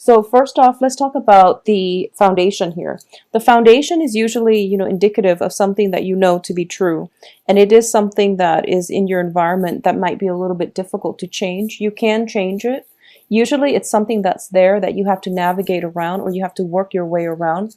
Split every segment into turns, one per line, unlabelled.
So first off, let's talk about the foundation here. The foundation is usually, indicative of something that you know to be true. And it is something that is in your environment that might be a little bit difficult to change. You can change it. Usually it's something that's there that you have to navigate around or you have to work your way around.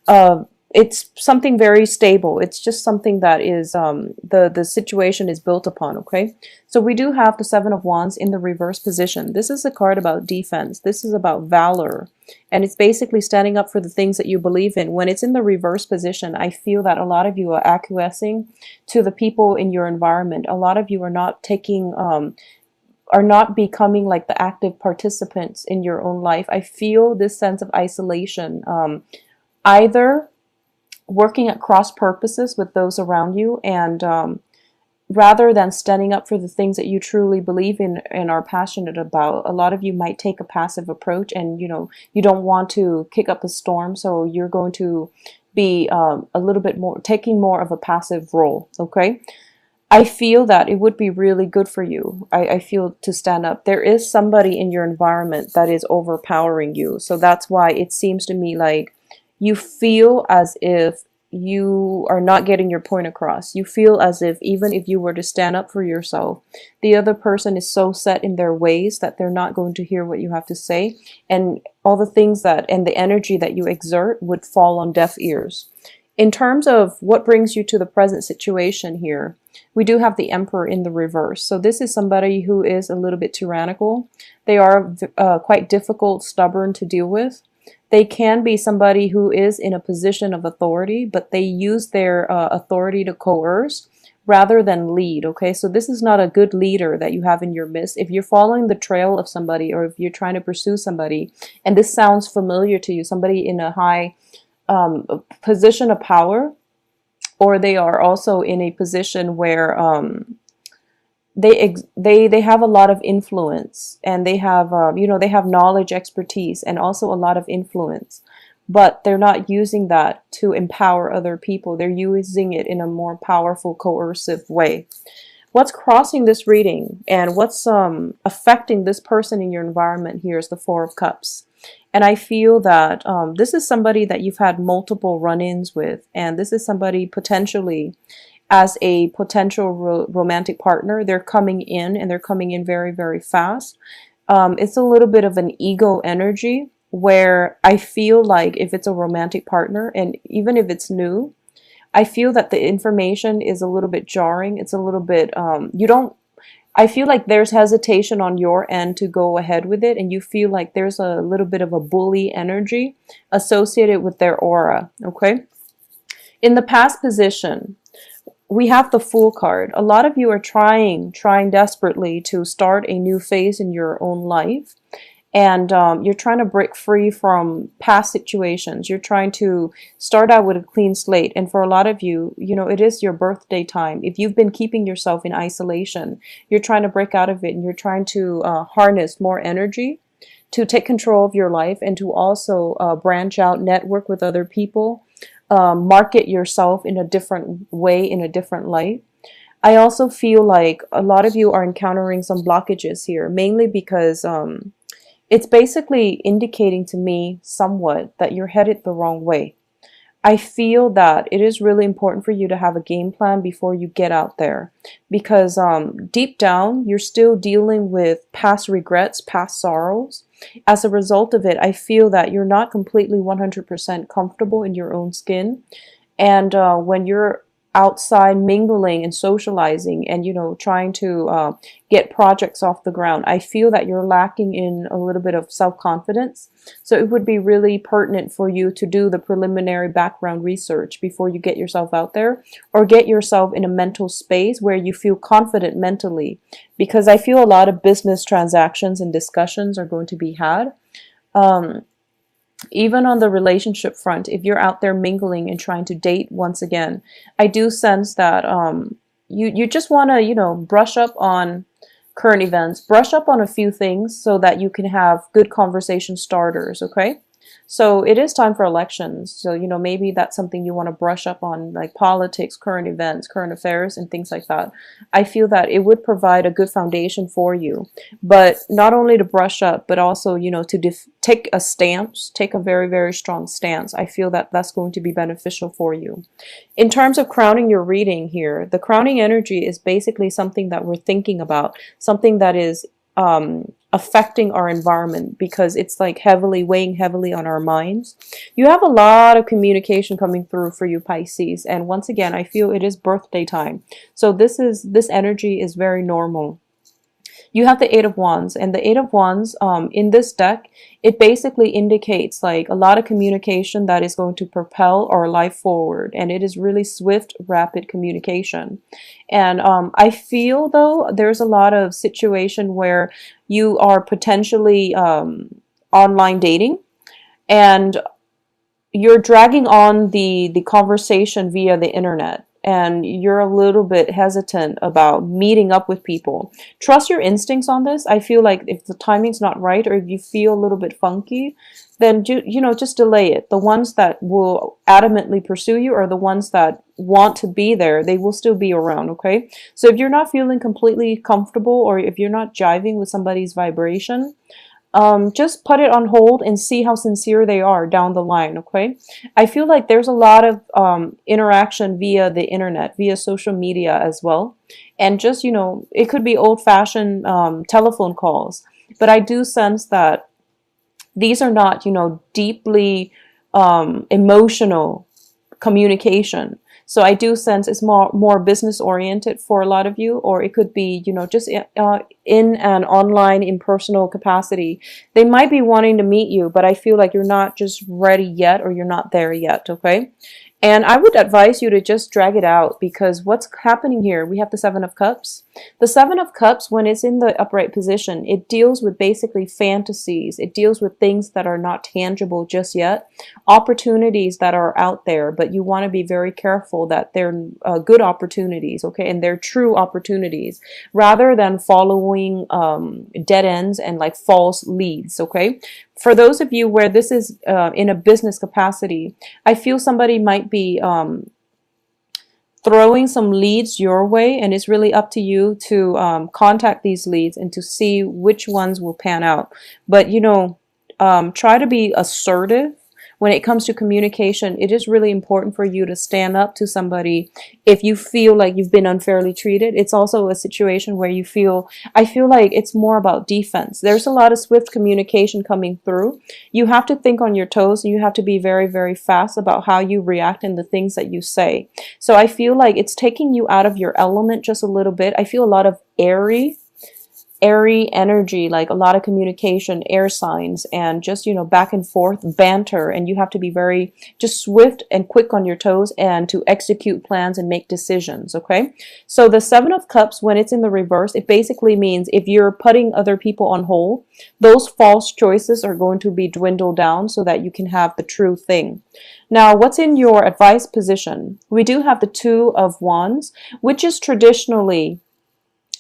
uh, it's something very stable. It's just something that is the situation is built upon. Okay, so we do have the Seven of Wands in the reverse position. This is a card about defense. This is about valor, and it's basically standing up for the things that you believe in. When it's in the reverse position, I feel that a lot of you are acquiescing to the people in your environment. A lot of you are not becoming like the active participants in your own life. I feel this sense of isolation. Either working at cross purposes with those around you, and rather than standing up for the things that you truly believe in and are passionate about, a lot of you might take a passive approach, and you don't want to kick up a storm, so you're going to be a little bit more taking more of a passive role. Okay, I feel that it would be really good for you. I feel to stand up. There is somebody in your environment that is overpowering you, so that's why it seems to me like you feel as if you are not getting your point across. You feel as if even if you were to stand up for yourself, the other person is so set in their ways that they're not going to hear what you have to say. And all the things that and the energy that you exert would fall on deaf ears. In terms of what brings you to the present situation here, we do have the Emperor in the reverse. So this is somebody who is a little bit tyrannical. They are quite difficult, stubborn to deal with. They can be somebody who is in a position of authority, but they use their authority to coerce rather than lead. Okay, so this is not a good leader that you have in your midst. If you're following the trail of somebody, or if you're trying to pursue somebody, and this sounds familiar to you, somebody in a high position of power, or they are also in a position where they have a lot of influence, and they have they have knowledge, expertise, and also a lot of influence, but they're not using that to empower other people. They're using it in a more powerful, coercive way. What's crossing this reading and what's affecting this person in your environment here is the Four of Cups. And I feel that this is somebody that you've had multiple run-ins with, and this is somebody potentially as a potential romantic partner. They're coming in, and they're coming in very, very fast. It's a little bit of an ego energy where I feel like if it's a romantic partner, and even if it's new, I feel that the information is a little bit jarring. It's a little bit, I feel like there's hesitation on your end to go ahead with it, and you feel like there's a little bit of a bully energy associated with their aura. Okay. In the past position, we have the Fool card. A lot of you are trying desperately to start a new phase in your own life. And you're trying to break free from past situations. You're trying to start out with a clean slate. And for a lot of you, it is your birthday time. If you've been keeping yourself in isolation, you're trying to break out of it, and you're trying to harness more energy to take control of your life, and to also branch out, network with other people, market yourself in a different way, in a different light. I also feel like a lot of you are encountering some blockages here, mainly because it's basically indicating to me somewhat that you're headed the wrong way. I feel that it is really important for you to have a game plan before you get out there, because deep down, you're still dealing with past regrets, past sorrows. As a result of it, I feel that you're not completely 100% comfortable in your own skin. And when you're outside mingling and socializing, and trying to get projects off the ground, I feel that you're lacking in a little bit of self-confidence. So it would be really pertinent for you to do the preliminary background research before you get yourself out there, or get yourself in a mental space where you feel confident mentally, because I feel a lot of business transactions and discussions are going to be had. Even on the relationship front, if you're out there mingling and trying to date once again, I do sense that you just want to, brush up on current events, brush up on a few things so that you can have good conversation starters, okay? So it is time for elections. So, maybe that's something you want to brush up on, like politics, current events, current affairs, and things like that. I feel that it would provide a good foundation for you, but not only to brush up, but also, to take a stance, take a very, very strong stance. I feel that that's going to be beneficial for you. In terms of crowning your reading here, the crowning energy is basically something that we're thinking about, something that is affecting our environment, because it's like weighing heavily on our minds. You have a lot of communication coming through for you, Pisces. And once again, I feel it is birthday time. So this energy is very normal. You have the Eight of Wands, and the Eight of Wands in this deck, it basically indicates like a lot of communication that is going to propel our life forward, and it is really swift, rapid communication. And I feel though there's a lot of situation where you are potentially online dating, and you're dragging on the conversation via the internet, and you're a little bit hesitant about meeting up with people. Trust your instincts on this. I feel like if the timing's not right, or if you feel a little bit funky, then just delay it. The ones that will adamantly pursue you are the ones that want to be there. They will still be around, okay? So if you're not feeling completely comfortable, or if you're not jiving with somebody's vibration, just put it on hold and see how sincere they are down the line, okay? I feel like there's a lot of interaction via the internet, via social media as well. And just, it could be old-fashioned telephone calls. But I do sense that these are not, deeply emotional communication. So I do sense it's more business oriented for a lot of you, or it could be, just in an online, impersonal capacity. They might be wanting to meet you, but I feel like you're not just ready yet, or you're not there yet, okay? And I would advise you to just drag it out, because what's happening here, we have the Seven of Cups. The Seven of Cups, when it's in the upright position, it deals with basically fantasies. It deals with things that are not tangible just yet, opportunities that are out there, but you want to be very careful that they're good opportunities, okay? And they're true opportunities, rather than following dead ends and like false leads, okay? For those of you where this is in a business capacity, I feel somebody might be throwing some leads your way, and it's really up to you to contact these leads and to see which ones will pan out. But, try to be assertive. When it comes to communication, it is really important for you to stand up to somebody if you feel like you've been unfairly treated. It's also a situation where I feel like it's more about defense. There's a lot of swift communication coming through. You have to think on your toes, and you have to be very, very fast about how you react and the things that you say. So I feel like it's taking you out of your element just a little bit. I feel a lot of airy energy, like a lot of communication, air signs, and just, back and forth banter. And you have to be very just swift and quick on your toes, and to execute plans and make decisions, okay? So the Seven of Cups, when it's in the reverse, it basically means if you're putting other people on hold, those false choices are going to be dwindled down so that you can have the true thing. Now, what's in your advice position? We do have the Two of Wands, which is traditionally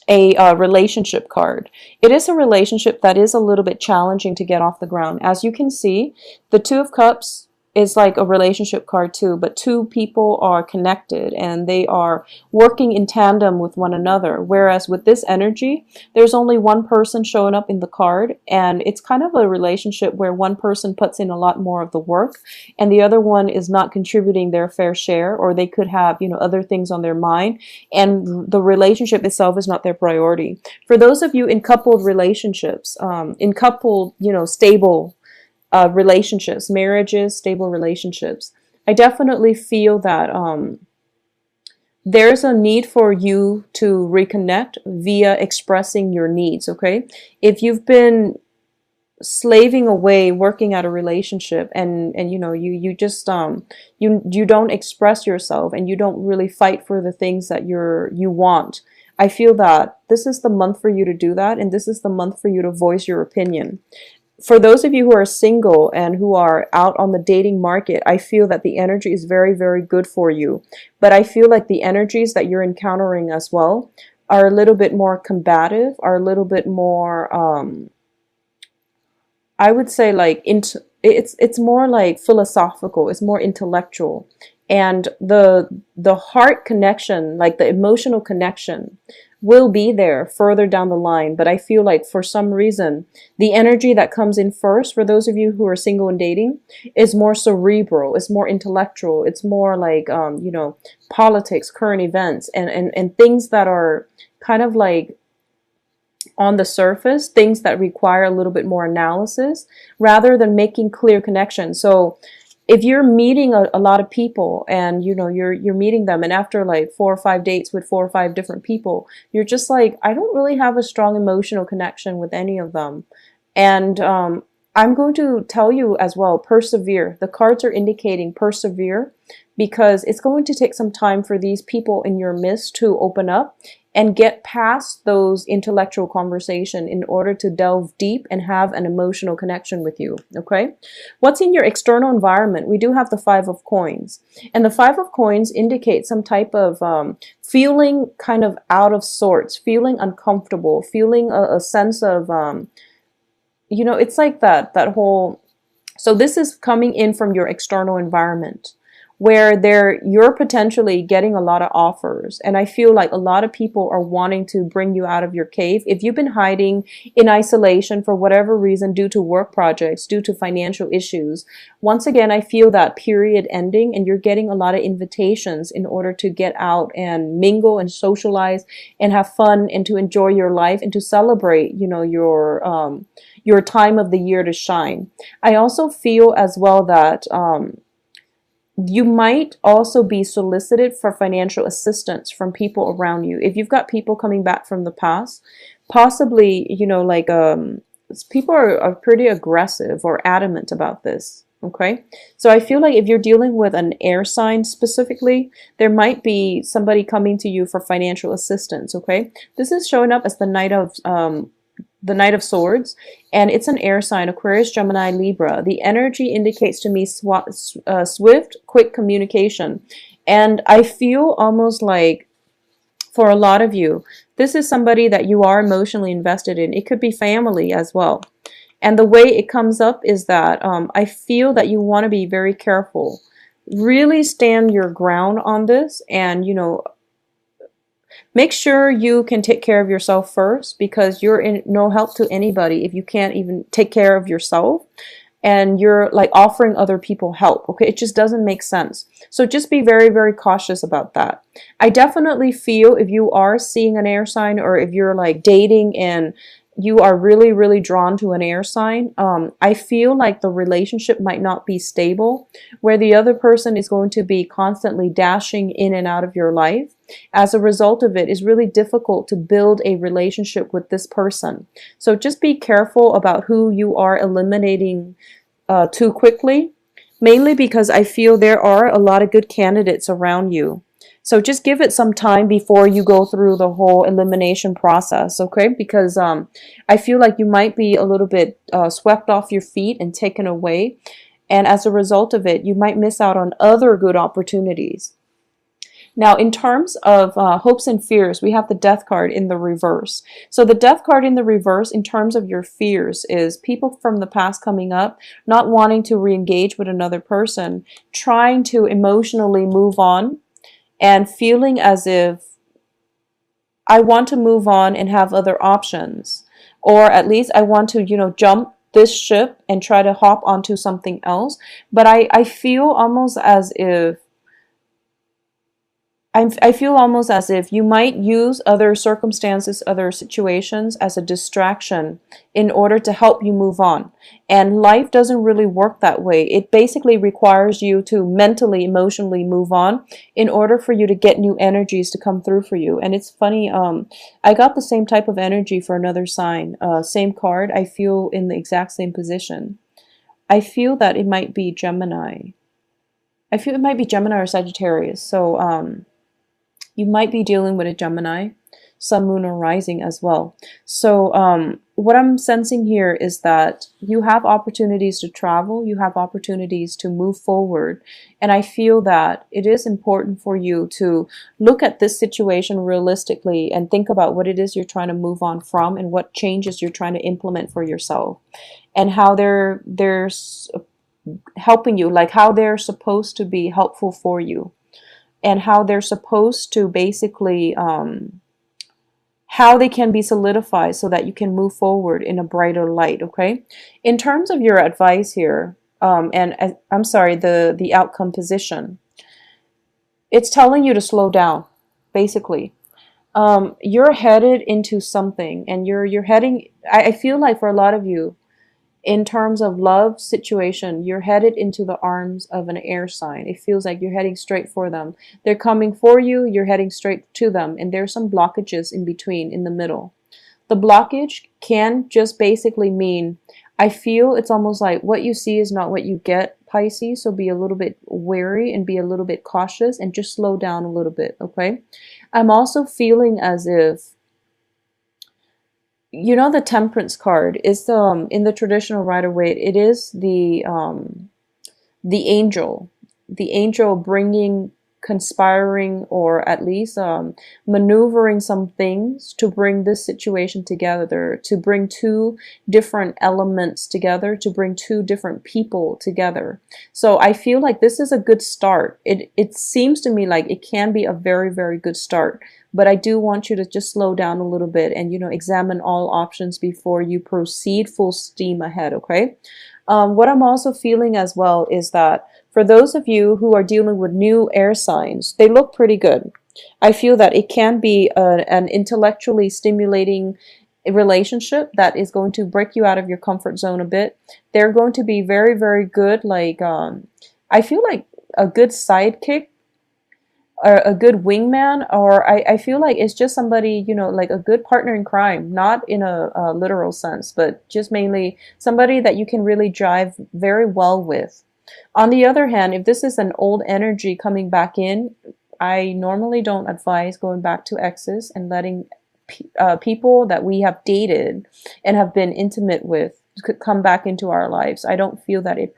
a relationship card. It is a relationship that is a little bit challenging to get off the ground. As you can see, the Two of Cups is like a relationship card too, but two people are connected and they are working in tandem with one another. Whereas with this energy, there's only one person showing up in the card, and it's kind of a relationship where one person puts in a lot more of the work and the other one is not contributing their fair share, or they could have, other things on their mind, and the relationship itself is not their priority. For those of you in coupled relationships, stable relationships, marriages, stable relationships, I definitely feel that there's a need for you to reconnect via expressing your needs, okay? If you've been slaving away working at a relationship, and you just you don't express yourself, and you don't really fight for the things that you want, I feel that this is the month for you to do that, and this is the month for you to voice your opinion. For those of you who are single and who are out on the dating market, I feel that the energy is very, very good for you. But I feel like the energies that you're encountering as well are a little bit more combative, are a little bit more, I would say, like it's more like philosophical, it's more intellectual. And the heart connection, like the emotional connection, will be there further down the line. But I feel like for some reason, the energy that comes in first, for those of you who are single and dating, is more cerebral, it's more intellectual, it's more like politics, current events, and things that are kind of like on the surface, things that require a little bit more analysis rather than making clear connections. So if you're meeting a lot of people, and you're meeting them, and after like 4 or 5 dates with 4 or 5 different people, you're just like, I don't really have a strong emotional connection with any of them. And I'm going to tell you as well, persevere. The cards are indicating persevere, because it's going to take some time for these people in your midst to open up and get past those intellectual conversation in order to delve deep and have an emotional connection with you. Okay, what's in your external environment? We do have the 5 of Coins, and the 5 of Coins indicates some type of feeling kind of out of sorts, feeling uncomfortable, feeling a sense of it's like that whole. So this is coming in from your external environment, where you're potentially getting a lot of offers. And I feel like a lot of people are wanting to bring you out of your cave. If you've been hiding in isolation for whatever reason, due to work projects, due to financial issues, once again, I feel that period ending, and you're getting a lot of invitations in order to get out and mingle and socialize and have fun and to enjoy your life and to celebrate, your time of the year to shine. I also feel as well that you might also be solicited for financial assistance from people around you. If you've got people coming back from the past, possibly, people are pretty aggressive or adamant about this. Okay, so I feel like if you're dealing with an air sign specifically, there might be somebody coming to you for financial assistance. Okay, this is showing up as the Knight of Swords, and it's an air sign: Aquarius, Gemini, Libra. The energy indicates to me swift, quick communication. And I feel almost like, for a lot of you, this is somebody that you are emotionally invested in. It could be family as well. And the way it comes up is that I feel that you want to be very careful. Really stand your ground on this, and, make sure you can take care of yourself first, because you're in no help to anybody if you can't even take care of yourself, and you're like offering other people help. Okay, it just doesn't make sense. So just be very, very cautious about that. I definitely feel if you are seeing an air sign, or if you're like dating and you are really, really drawn to an air sign, I feel like the relationship might not be stable, where the other person is going to be constantly dashing in and out of your life. As a result of it, it's really difficult to build a relationship with this person. So just be careful about who you are eliminating too quickly, mainly because I feel there are a lot of good candidates around you. So just give it some time before you go through the whole elimination process, okay? Because I feel like you might be a little bit swept off your feet and taken away. And as a result of it, you might miss out on other good opportunities. Now, in terms of hopes and fears, we have the Death card in the reverse. So the Death card in the reverse, in terms of your fears, is people from the past coming up, not wanting to re-engage with another person, trying to emotionally move on, and feeling as if, I want to move on and have other options. Or at least I want to, jump this ship and try to hop onto something else. But I feel almost as if I feel almost as if you might use other circumstances, other situations as a distraction in order to help you move on. And life doesn't really work that way. It basically requires you to mentally, emotionally move on in order for you to get new energies to come through for you. And it's funny, I got the same type of energy for another sign. Same card, I feel in the exact same position. I feel that it might be Gemini. I feel it might be Gemini or Sagittarius. So, you might be dealing with a Gemini, Sun, Moon, or Rising as well. So what I'm sensing here is that you have opportunities to travel, you have opportunities to move forward, and I feel that it is important for you to look at this situation realistically and think about what it is you're trying to move on from and what changes you're trying to implement for yourself, and how there's helping you, like how they're supposed to be helpful for you, and how they're supposed to basically how they can be solidified so that you can move forward in a brighter light. Okay, in terms of your advice here, and I'm sorry, the outcome position, it's telling you to slow down, basically. You're headed into something, and you're heading. I feel like for a lot of you, in terms of love situation, you're headed into the arms of an air sign. It feels like you're heading straight for them. They're coming for you, you're heading straight to them, and there's some blockages in between, in the middle. The blockage can just basically mean, I feel it's almost like what you see is not what you get, Pisces. So be a little bit wary and be a little bit cautious and just slow down a little bit, okay? I'm also feeling as if, you know, the Temperance card is in the traditional Rider-Waite, it is the angel bringing, conspiring, or at least maneuvering some things to bring this situation together, to bring two different elements together, to bring two different people together. So I feel like this is a good start. It seems to me like it can be a very, very good start. But I do want you to just slow down a little bit and, you know, examine all options before you proceed full steam ahead, okay? What I'm also feeling as well is that for those of you who are dealing with new air signs, they look pretty good. I feel that it can be an intellectually stimulating relationship that is going to break you out of your comfort zone a bit. They're going to be very, very good, like, I feel like a good sidekick, or a good wingman, or I feel like it's just somebody, you know, like a good partner in crime, not in a literal sense, but just mainly somebody that you can really drive very well with. On the other hand, if this is an old energy coming back in, I normally don't advise going back to exes and letting people that we have dated and have been intimate with come back into our lives. I don't feel that it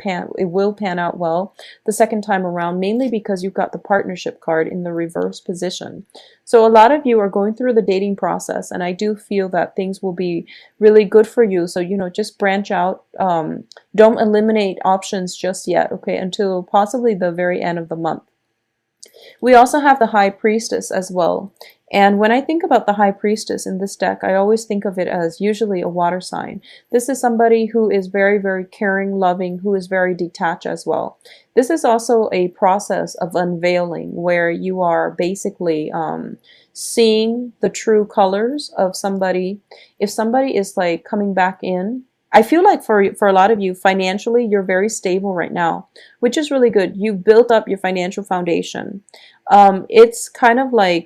will pan out well the second time around, mainly because you've got the partnership card in the reverse position. So a lot of you are going through the dating process, and I do feel that things will be really good for you. So, you know, just branch out. Don't eliminate options just yet, okay, until possibly the very end of the month. We also have the High Priestess as well. And when I think about the High Priestess in this deck, I always think of it as usually a water sign. This is somebody who is very, very caring, loving, who is very detached as well. This is also a process of unveiling where you are basically seeing the true colors of somebody. If somebody is like coming back in, I feel like for a lot of you, financially, you're very stable right now, which is really good. You've built up your financial foundation. It's kind of like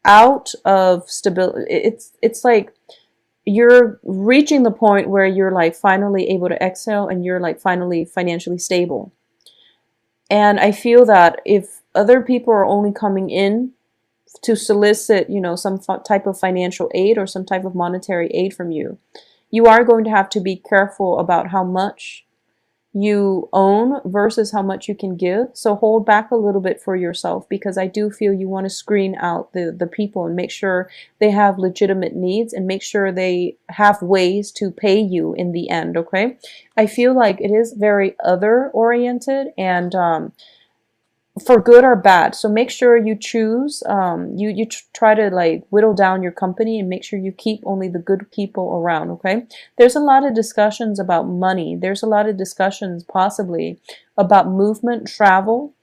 out of stability. It's like you're reaching the point where you're like finally able to exhale and you're like finally financially stable. And I feel that if other people are only coming in to solicit, you know, some type of financial aid or some type of monetary aid from you, you are going to have to be careful about how much you own versus how much you can give. So hold back a little bit for yourself, because I do feel you want to screen out the people and make sure they have legitimate needs and make sure they have ways to pay you in the end, okay? I feel like it is very other oriented and for good or bad. So make sure you choose, you try to like whittle down your company and make sure you keep only the good people around, okay? There's a lot of discussions about money. There's a lot of discussions possibly about movement, travel,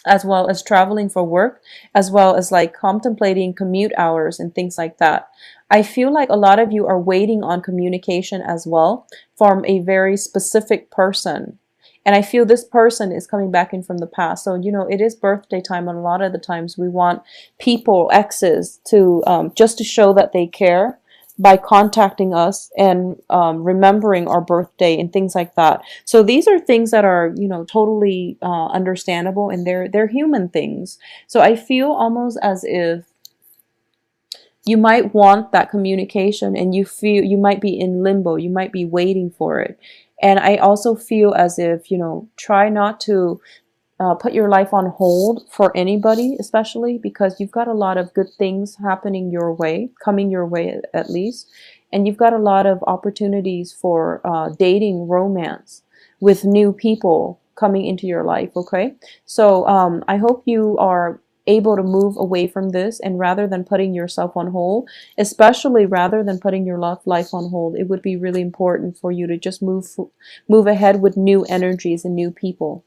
as well as traveling for work, as well as like contemplating commute hours and things like that. I feel like a lot of you are waiting on communication as well from a very specific person. And I feel this person is coming back in from the past. So, you know, it is birthday time, and a lot of the times we want people, exes, to just to show that they care by contacting us and remembering our birthday and things like that. So these are things that are, you know, totally understandable, and they're human things. So I feel almost as if you might want that communication and you feel you might be in limbo, you might be waiting for it. And I also feel as if, you know, try not to put your life on hold for anybody, especially because you've got a lot of good things happening your way, coming your way at least. And you've got a lot of opportunities for dating, romance with new people coming into your life. Okay, so I hope you are able to move away from this, and rather than putting yourself on hold, especially rather than putting your love life on hold, it would be really important for you to just move ahead with new energies and new people.